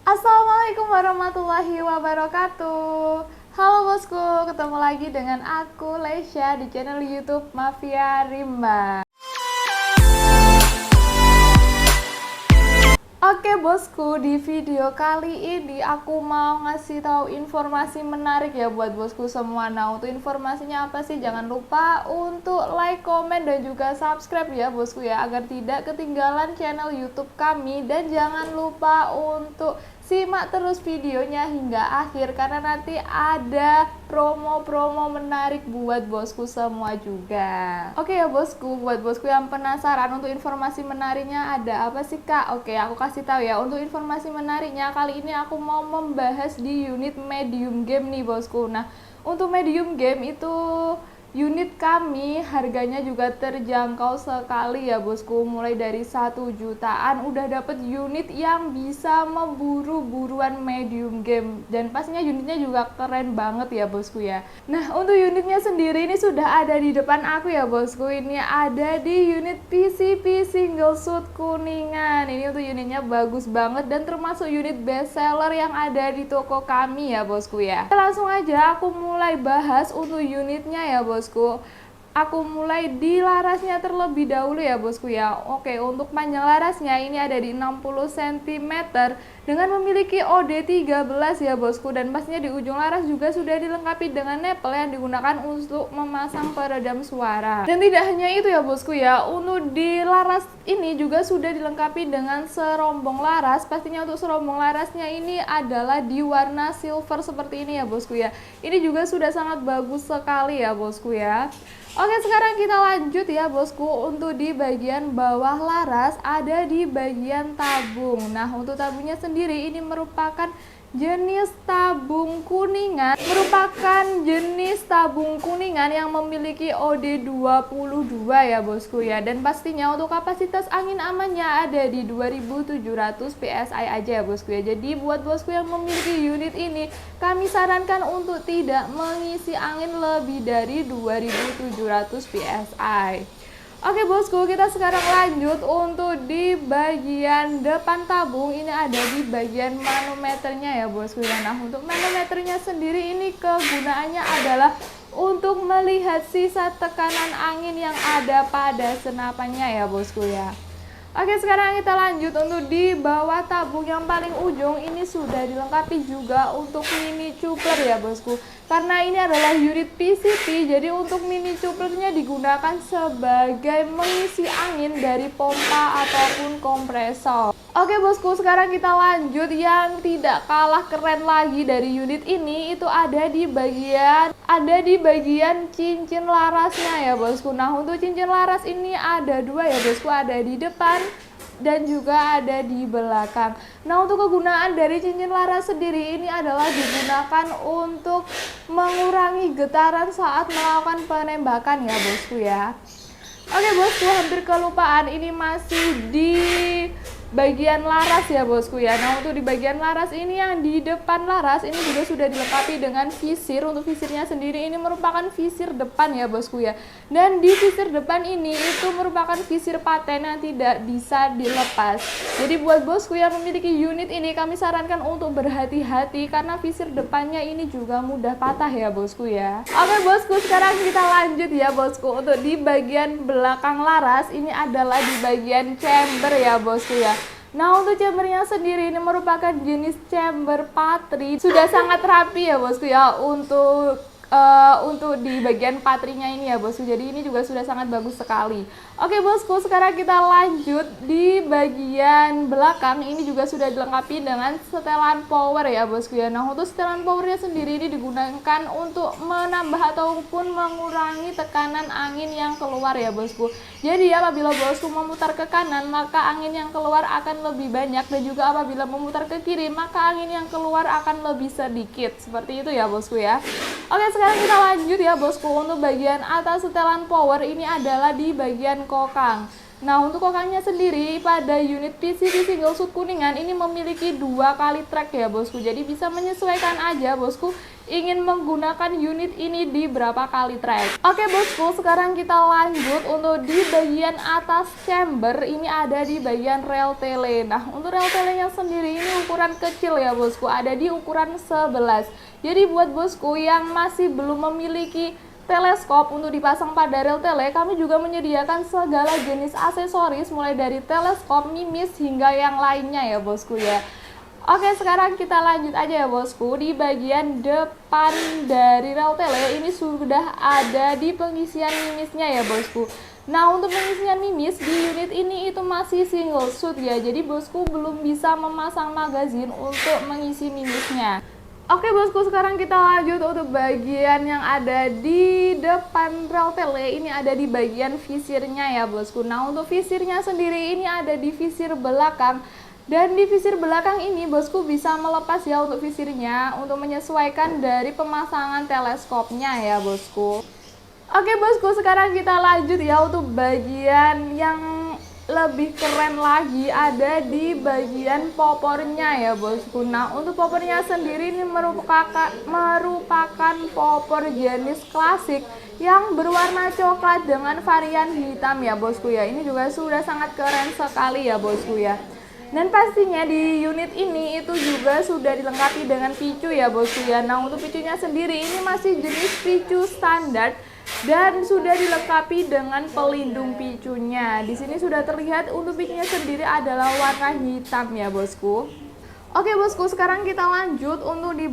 Assalamualaikum warahmatullahi wabarakatuh. Halo bosku, ketemu lagi dengan aku Lesya di channel YouTube Mafia Rimba. Oke bosku, di video kali ini aku mau ngasih tahu informasi menarik ya buat bosku semua. Nah, untuk informasinya apa sih? Jangan lupa untuk like, komen, dan juga subscribe ya bosku ya, agar tidak ketinggalan channel YouTube kami. Dan jangan lupa untuk simak terus videonya hingga akhir, karena nanti ada promo-promo menarik buat bosku semua juga. Oke ya bosku, buat bosku yang penasaran untuk informasi menariknya ada apa sih kak? Oke, aku kasih tahu ya. Untuk informasi menariknya kali ini aku mau membahas di unit medium game nih bosku. Nah, untuk medium game itu unit kami harganya juga terjangkau sekali ya bosku, mulai dari 1 jutaan udah dapet unit yang bisa memburu buruan medium game, dan pastinya unitnya juga keren banget ya bosku ya. Nah, untuk unitnya sendiri ini sudah ada di depan aku ya bosku. Ini ada di unit PCP single suit Kuningan. Ini untuk unitnya bagus banget dan termasuk unit best seller yang ada di toko kami ya bosku ya. Langsung aja aku mulai bahas untuk unitnya ya bosku. Aku mulai di larasnya terlebih dahulu ya bosku ya. Oke, untuk panjang larasnya ini ada di 60 cm dengan memiliki OD13 ya bosku, dan pastinya di ujung laras juga sudah dilengkapi dengan nepel yang digunakan untuk memasang peredam suara. Dan tidak hanya itu ya bosku ya, untuk di laras ini juga sudah dilengkapi dengan serombong laras. Pastinya untuk serombong larasnya ini adalah di warna silver seperti ini ya bosku ya. Ini juga sudah sangat bagus sekali ya bosku ya. Oke, sekarang kita lanjut ya bosku. Untuk di bagian bawah laras ada di bagian tabung. Nah, untuk tabungnya sendiri ini merupakan jenis tabung kuningan, yang memiliki OD22 ya bosku ya. Dan pastinya untuk kapasitas angin amannya ada di 2700 PSI aja ya bosku ya. Jadi buat bosku yang memiliki unit ini, kami sarankan untuk tidak mengisi angin lebih dari 2700 PSI. Oke bosku, kita sekarang lanjut untuk di bagian depan tabung. Ini ada di bagian manometernya ya bosku ya. Nah, untuk manometernya sendiri ini kegunaannya adalah untuk melihat sisa tekanan angin yang ada pada senapannya ya bosku ya. Oke, sekarang kita lanjut untuk di bawah tabung yang paling ujung. Ini sudah dilengkapi juga untuk mini coupler ya bosku. Karena ini adalah unit PCP, jadi untuk mini couplernya digunakan sebagai mengisi angin dari pompa ataupun kompresor. Oke bosku, sekarang kita lanjut. Yang tidak kalah keren lagi dari unit ini itu ada di bagian cincin larasnya ya bosku. Nah, untuk cincin laras ini ada dua ya bosku, ada di depan dan juga ada di belakang. Nah, untuk kegunaan dari cincin laras sendiri ini adalah digunakan untuk mengurangi getaran saat melakukan penembakan ya bosku ya. Oke bosku, hampir kelupaan, ini masih di bagian laras ya bosku ya. Nah, untuk di bagian laras ini, yang di depan laras ini juga sudah dilengkapi dengan visir. Untuk visirnya sendiri ini merupakan visir depan ya bosku ya. Dan di visir depan ini itu merupakan visir paten yang tidak bisa dilepas. Jadi buat bosku yang memiliki unit ini, kami sarankan untuk berhati-hati karena visir depannya ini juga mudah patah ya bosku ya. Oke bosku, sekarang kita lanjut ya bosku. Untuk di bagian belakang laras ini adalah di bagian chamber ya bosku ya. Nah, untuk chambernya sendiri ini merupakan jenis chamber patri. Sudah sangat rapi ya bosku ya untuk di bagian patrinya ini ya bosku. Jadi ini juga sudah sangat bagus sekali. Oke bosku, sekarang kita lanjut di bagian belakang. Ini juga sudah dilengkapi dengan setelan power ya bosku ya. Nah, untuk setelan powernya sendiri ini digunakan untuk menambah ataupun mengurangi tekanan angin yang keluar ya bosku. Jadi apabila bosku memutar ke kanan, maka angin yang keluar akan lebih banyak, dan juga apabila memutar ke kiri, maka angin yang keluar akan lebih sedikit. Seperti itu ya bosku ya. Oke, sekarang kita lanjut ya bosku. Untuk bagian atas setelan power ini adalah di bagian kokang. Nah, untuk kokangnya sendiri pada unit PCV single shoot Kuningan ini memiliki 2 kali track ya bosku. Jadi bisa menyesuaikan aja bosku ingin menggunakan unit ini di berapa kali track. Oke bosku, sekarang kita lanjut untuk di bagian atas chamber. Ini ada di bagian rel tele. Nah, untuk rel telenya sendiri ini ukuran kecil ya bosku, ada di ukuran 11. Jadi buat bosku yang masih belum memiliki teleskop untuk dipasang pada rel tele, kami juga menyediakan segala jenis aksesoris mulai dari teleskop, mimis hingga yang lainnya ya bosku ya. Oke, sekarang kita lanjut aja ya bosku. Di bagian depan dari rel tele ini sudah ada di pengisian mimisnya ya bosku. Nah, untuk pengisian mimis di unit ini itu masih single shoot ya. Jadi bosku belum bisa memasang magazin untuk mengisi mimisnya. Oke bosku, sekarang kita lanjut untuk bagian yang ada di depan rel tele. Ini ada di bagian visirnya ya bosku. Nah, untuk visirnya sendiri ini ada di visir belakang. Dan di visir belakang ini bosku bisa melepas ya untuk visirnya untuk menyesuaikan dari pemasangan teleskopnya ya bosku. Oke bosku, sekarang kita lanjut ya untuk bagian yang lebih keren lagi, ada di bagian popornya ya bosku. Nah, untuk popornya sendiri ini merupakan popor jenis klasik yang berwarna coklat dengan varian hitam ya bosku ya. Ini juga sudah sangat keren sekali ya bosku ya. Dan pastinya di unit ini itu juga sudah dilengkapi dengan picu ya bosku ya. Nah, untuk picunya sendiri ini masih jenis picu standar dan sudah dilengkapi dengan pelindung picunya. Di sini sudah terlihat untuk picunya sendiri adalah warna hitam ya bosku. Oke bosku, sekarang kita lanjut untuk di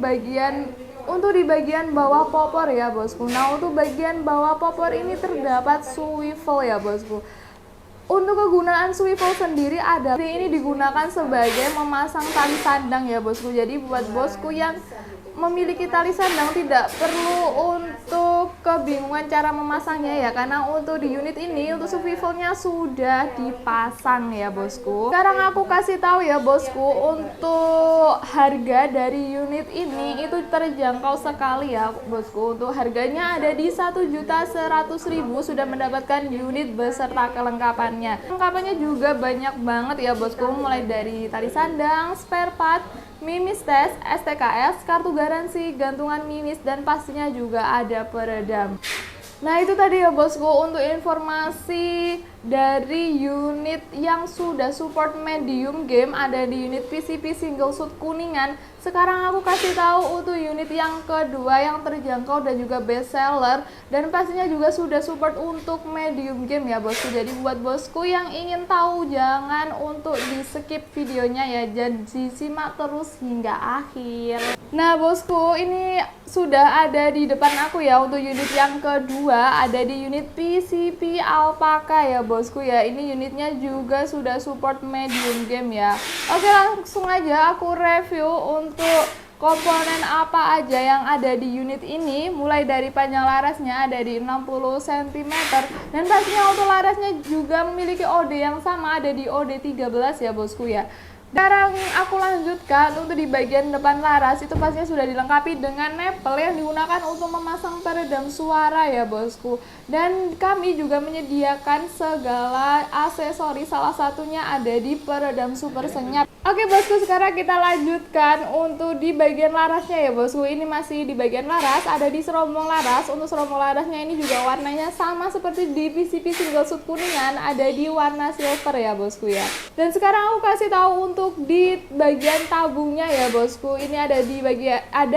bagian bawah popor ya bosku. Nah, untuk bagian bawah popor ini terdapat swivel ya bosku. Untuk kegunaan swivel sendiri ini digunakan sebagai memasang tali sandang ya bosku. Jadi buat bosku yang memiliki tali sandang tidak perlu untuk kebingungan cara memasangnya ya, karena untuk di unit ini untuk swivelnya sudah dipasang ya bosku. Sekarang aku kasih tahu ya bosku, untuk harga dari unit ini itu terjangkau sekali ya bosku. Untuk harganya ada di 1.100.000 sudah mendapatkan unit beserta kelengkapannya. Kelengkapannya juga banyak banget ya bosku, mulai dari tali sandang, spare part, mimis tes, STKS, kartu garansi, gantungan mimis, dan pastinya juga ada peredam. Nah, itu tadi ya bosku untuk informasi dari unit yang sudah support medium game ada di unit PCV single shoot Kuningan. Sekarang aku kasih tahu untuk unit yang kedua yang terjangkau dan juga best seller, dan pastinya juga sudah support untuk medium game ya bosku. Jadi buat bosku yang ingin tahu jangan untuk di skip videonya ya, dan disimak terus hingga akhir. Nah bosku, ini sudah ada di depan aku ya untuk unit yang kedua, ada di unit PCV Alpaka ya bosku ya. Ini unitnya juga sudah support medium game ya. Oke, langsung aja aku review untuk komponen apa aja yang ada di unit ini. Mulai dari panjang larasnya ada di 60 cm, dan pastinya untuk larasnya juga memiliki OD yang sama, ada di OD 13 ya bosku ya. Sekarang aku lanjutkan untuk di bagian depan laras, itu pastinya sudah dilengkapi dengan nepel yang digunakan untuk memasang peredam suara ya bosku. Dan kami juga menyediakan segala aksesoris, salah satunya ada di peredam super senyap. Oke bosku, sekarang kita lanjutkan untuk di bagian larasnya ya bosku. Ini masih di bagian laras, ada di serombong laras. Untuk serombong larasnya ini juga warnanya sama seperti di PCV single shoot Kuningan, ada di warna silver ya bosku ya. Dan sekarang aku kasih tahu untuk di bagian tabungnya ya bosku. Ini ada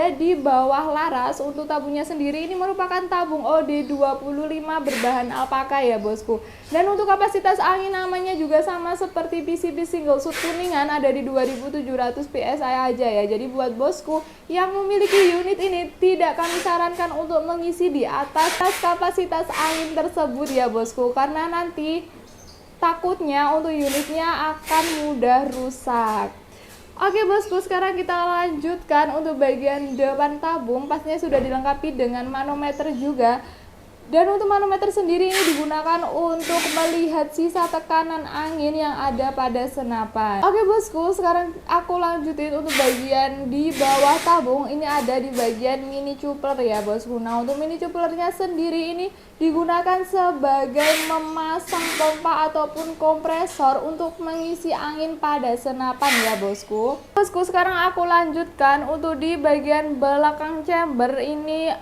di bawah laras. Untuk tabungnya sendiri ini merupakan tabung OD 25 berbahan alpaka ya bosku. Dan untuk kapasitas angin namanya juga sama seperti PCV single shoot Kuningan, ada di 2700 PSI aja ya. Jadi buat bosku yang memiliki unit ini tidak kami sarankan untuk mengisi di atas kapasitas angin tersebut ya bosku, karena nanti takutnya untuk unitnya akan mudah rusak. Oke bosku, sekarang kita lanjutkan untuk bagian depan tabung. Pastinya sudah dilengkapi dengan manometer juga. Dan untuk manometer sendiri ini digunakan untuk melihat sisa tekanan angin yang ada pada senapan. Oke bosku, sekarang aku lanjutin untuk bagian di bawah tabung. Ini ada di bagian mini coupler ya bosku. Nah untuk mini couplernya sendiri ini digunakan sebagai memasang pompa ataupun kompresor untuk mengisi angin pada senapan ya bosku. Bosku, sekarang aku lanjutkan untuk di bagian belakang chamber ini.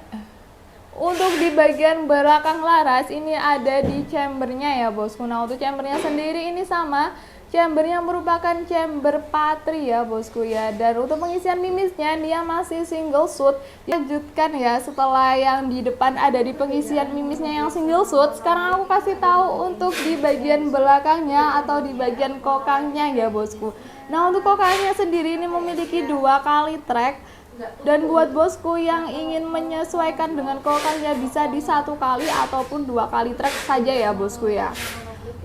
Untuk di bagian belakang laras ini ada di chambernya ya bosku. Nah untuk chambernya sendiri ini sama, chambernya merupakan chamber patri ya bosku ya. Dan untuk pengisian mimisnya dia masih single shoot. Lanjutkan ya, setelah yang di depan ada di pengisian mimisnya yang single shoot, sekarang aku kasih tahu untuk di bagian belakangnya atau di bagian kokangnya ya bosku. Nah untuk kokangnya sendiri ini memiliki 2 kali track. Dan buat bosku yang ingin menyesuaikan dengan kokangnya bisa di 1 kali ataupun 2 kali trek saja ya bosku ya.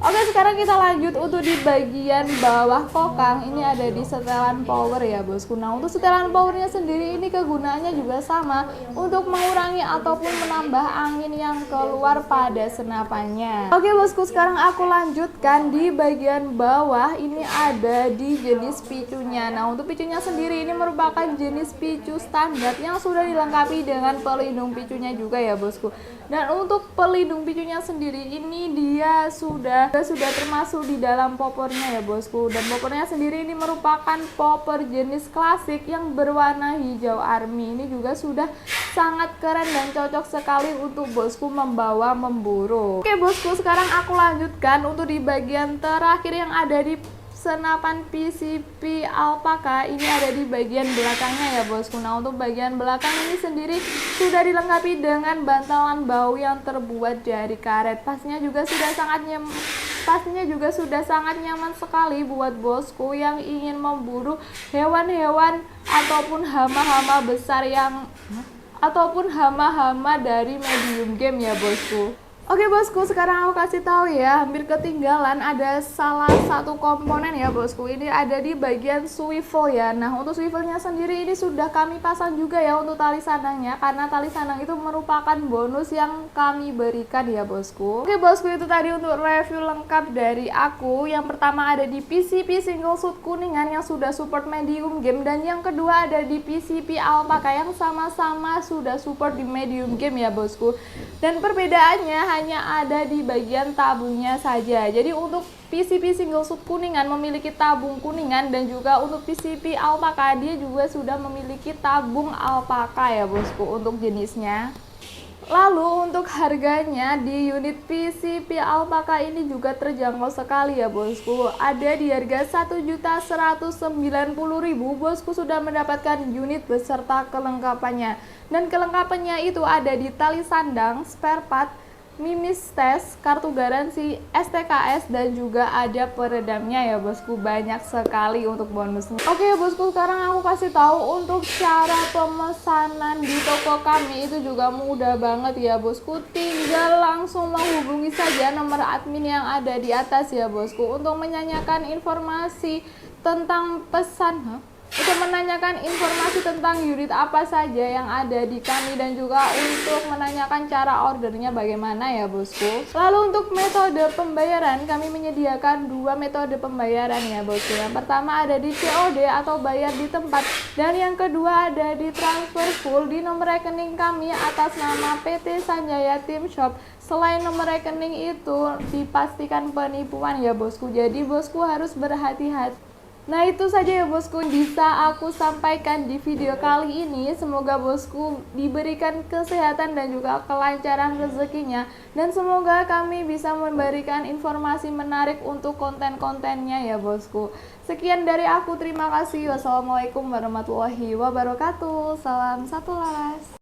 Oke, sekarang kita lanjut untuk di bagian bawah kokang. Ini ada di setelan power ya bosku. Nah untuk setelan powernya sendiri ini kegunaannya juga sama, untuk mengurangi ataupun menambah angin yang keluar pada senapannya. Oke bosku, sekarang aku lanjutkan di bagian bawah. Ini ada di jenis picunya. Nah untuk picunya sendiri ini merupakan jenis picu standar yang sudah dilengkapi dengan pelindung picunya juga ya bosku. Dan untuk pelindung picunya sendiri ini dia sudah termasuk di dalam popornya ya bosku. Dan popornya sendiri ini merupakan popor jenis klasik yang berwarna hijau army. Ini juga sudah sangat keren dan cocok sekali untuk bosku membawa memburu. Oke bosku, sekarang aku lanjutkan untuk di bagian terakhir yang ada di senapan PCP Alpaka. Ini ada di bagian belakangnya ya bosku. Nah untuk bagian belakang ini sendiri sudah dilengkapi dengan bantalan bau yang terbuat dari karet. Pastinya juga sudah sangat nyaman sekali buat bosku yang ingin memburu hewan-hewan ataupun hama-hama besar ataupun hama-hama dari medium game ya bosku. Oke bosku, sekarang aku kasih tahu ya, hampir ketinggalan ada salah satu komponen ya bosku. Ini ada di bagian swivel ya. Nah untuk swivelnya sendiri ini sudah kami pasang juga ya untuk tali sanangnya, karena tali sanang itu merupakan bonus yang kami berikan ya bosku. Oke bosku, itu tadi untuk review lengkap dari aku. Yang pertama ada di PCP single shoot kuningan yang sudah support medium game, dan yang kedua ada di PCP Alpaka yang sama-sama sudah support di medium game ya bosku. Dan perbedaannya hanya ada di bagian tabungnya saja. Jadi untuk PCP single shoot kuningan memiliki tabung kuningan, dan juga untuk PCP Alpaka dia juga sudah memiliki tabung alpaka ya bosku untuk jenisnya. Lalu untuk harganya di unit PCP Alpaka ini juga terjangkau sekali ya bosku. Ada di harga Rp1.190.000 bosku sudah mendapatkan unit beserta kelengkapannya. Dan kelengkapannya itu ada di tali sandang, spare part, mimis tes, kartu garansi, STKS, dan juga ada peredamnya ya bosku. Banyak sekali untuk bonusnya. Oke bosku, sekarang aku kasih tahu untuk cara pemesanan di toko kami itu juga mudah banget ya bosku. Tinggal langsung menghubungi saja nomor admin yang ada di atas ya bosku untuk menanyakan informasi tentang untuk menanyakan informasi tentang unit apa saja yang ada di kami, dan juga untuk menanyakan cara ordernya bagaimana ya bosku. Lalu untuk metode pembayaran, kami menyediakan 2 metode pembayaran ya bosku. Yang pertama ada di COD atau bayar di tempat, dan yang kedua ada di transfer full di nomor rekening kami atas nama PT Sanjaya Team Shop. Selain nomor rekening itu dipastikan penipuan ya bosku, jadi bosku harus berhati-hati. Nah itu saja ya bosku bisa aku sampaikan di video kali ini. Semoga bosku diberikan kesehatan dan juga kelancaran rezekinya, dan semoga kami bisa memberikan informasi menarik untuk konten-kontennya ya bosku. Sekian dari aku, terima kasih. Wassalamualaikum warahmatullahi wabarakatuh. Salam satu laras.